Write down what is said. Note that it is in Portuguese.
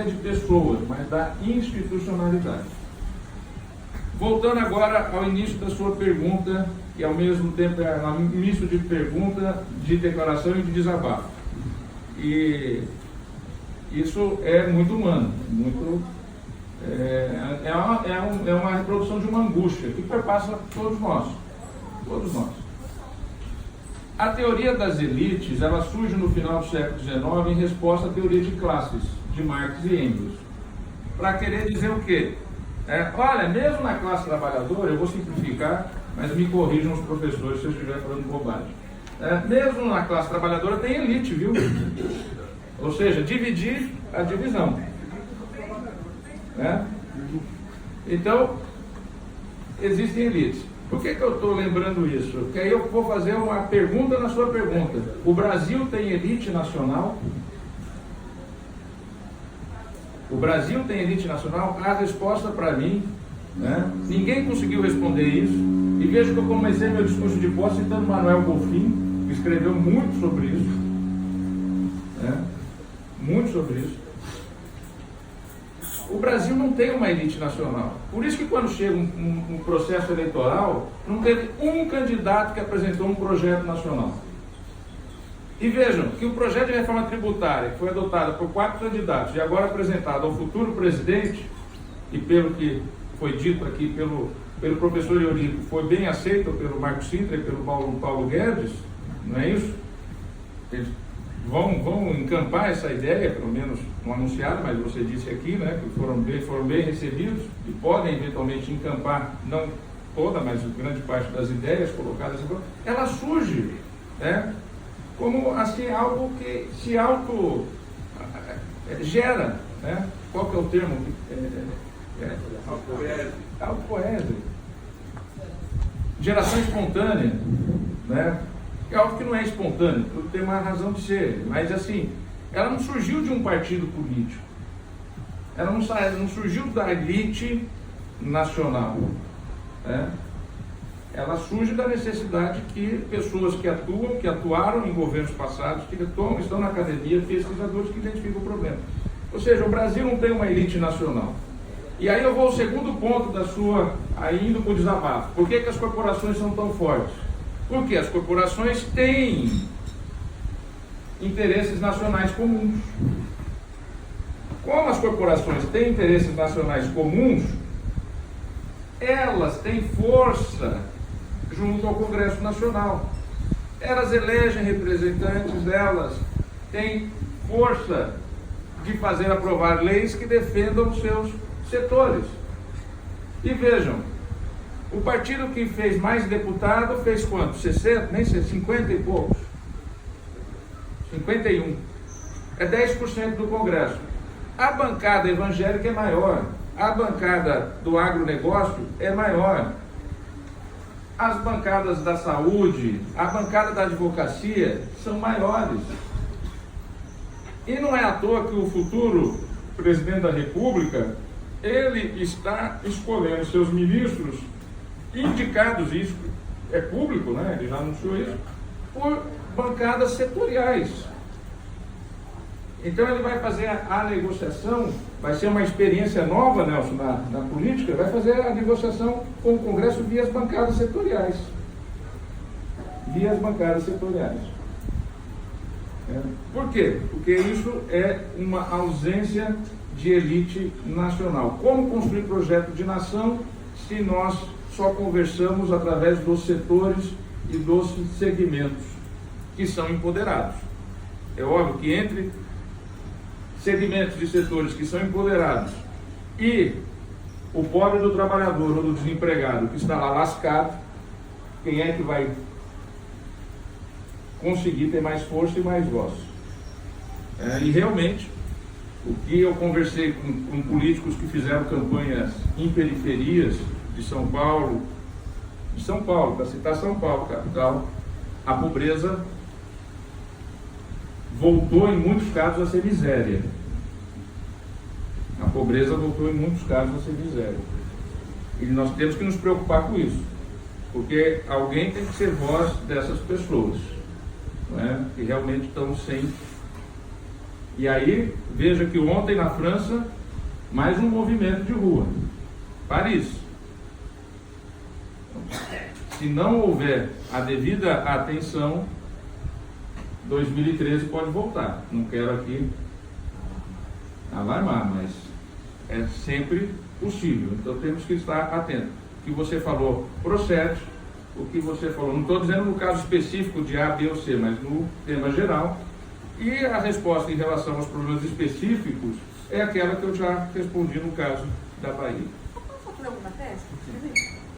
é de pessoas, mas da institucionalidade. Voltando agora ao início da sua pergunta, e ao mesmo tempo é um misto de pergunta, de declaração e de desabafo. E isso é muito humano, é uma reprodução de uma angústia que perpassa todos nós. Todos nós. A teoria das elites, ela surge no final do século XIX em resposta à teoria de classes, de Marx e Engels. Para querer dizer o quê? Olha, mesmo na classe trabalhadora, eu vou simplificar, mas me corrijam os professores se eu estiver falando bobagem. Mesmo na classe trabalhadora tem elite, viu? Ou seja, dividir a divisão. Então, existem elites. Por que eu estou lembrando isso? Porque aí eu vou fazer uma pergunta na sua pergunta. O Brasil tem elite nacional? O Brasil tem elite nacional? A resposta para mim, ninguém conseguiu responder isso. E vejo que eu comecei meu discurso de posse citando Manuel Bonfim, que escreveu muito sobre isso. Muito sobre isso. O Brasil não tem uma elite nacional. Por isso que quando chega um processo eleitoral, não teve um candidato que apresentou um projeto nacional. E vejam que o projeto de reforma tributária, que foi adotado por 4 candidatos e agora apresentado ao futuro presidente, e pelo que foi dito aqui pelo professor Eurico, foi bem aceito pelo Marco Sintra e pelo Paulo Guedes, não é isso? Eles vão encampar essa ideia, pelo menos não anunciado, mas você disse aqui, que foram bem recebidos e podem eventualmente encampar, não toda, mas grande parte das ideias colocadas, ela surge, como assim, algo que se auto gera, qual que é o termo? Autopoese. Geração espontânea, é algo que não é espontâneo, tudo tem uma razão de ser, mas assim, ela não surgiu de um partido político, ela não surgiu da elite nacional, ela surge da necessidade que pessoas que atuaram em governos passados, que estão na academia, pesquisadores que identificam o problema. Ou seja, o Brasil não tem uma elite nacional. E aí eu vou ao segundo ponto da sua, aí indo para o desabafo. Por que as corporações são tão fortes? Porque as corporações têm interesses nacionais comuns. Como as corporações têm interesses nacionais comuns, elas têm força junto ao Congresso Nacional. Elas elegem representantes, elas têm força de fazer aprovar leis que defendam os seus setores. E vejam, o partido que fez mais deputado fez quanto? 60? Nem sei, 50 e poucos. 51. É 10% do Congresso. A bancada evangélica é maior. A bancada do agronegócio é maior. As bancadas da saúde, a bancada da advocacia são maiores. E não é à toa que o futuro presidente da República, ele está escolhendo seus ministros indicados, isso é público, ele já anunciou isso, por bancadas setoriais. Então ele vai fazer a negociação, vai ser uma experiência nova, Nelson, na política, vai fazer a negociação com o Congresso via as bancadas setoriais. Via as bancadas setoriais. Por quê? Porque isso é uma ausência de elite nacional. Como construir projeto de nação se nós só conversamos através dos setores e dos segmentos que são empoderados? É óbvio que entre segmentos de setores que são empoderados e o pobre do trabalhador ou do desempregado que está lá lascado, quem é que vai conseguir ter mais força e mais voz? E realmente, o que eu conversei com políticos que fizeram campanhas em periferias de São Paulo, para citar São Paulo, capital, a pobreza voltou em muitos casos a ser miséria. A pobreza voltou em muitos casos a ser miséria. E nós temos que nos preocupar com isso, porque alguém tem que ser voz dessas pessoas, que realmente estão sem E aí, veja que ontem na França, mais um movimento de rua. Paris. Se não houver a devida atenção, 2013 pode voltar. Não quero aqui alarmar, mas é sempre possível. Então temos que estar atentos. O que você falou procede, o que você falou, não estou dizendo no caso específico de A, B ou C, mas no tema geral. E a resposta em relação aos problemas específicos é aquela que eu já respondi no caso da Bahia. Posso fazer alguma tese?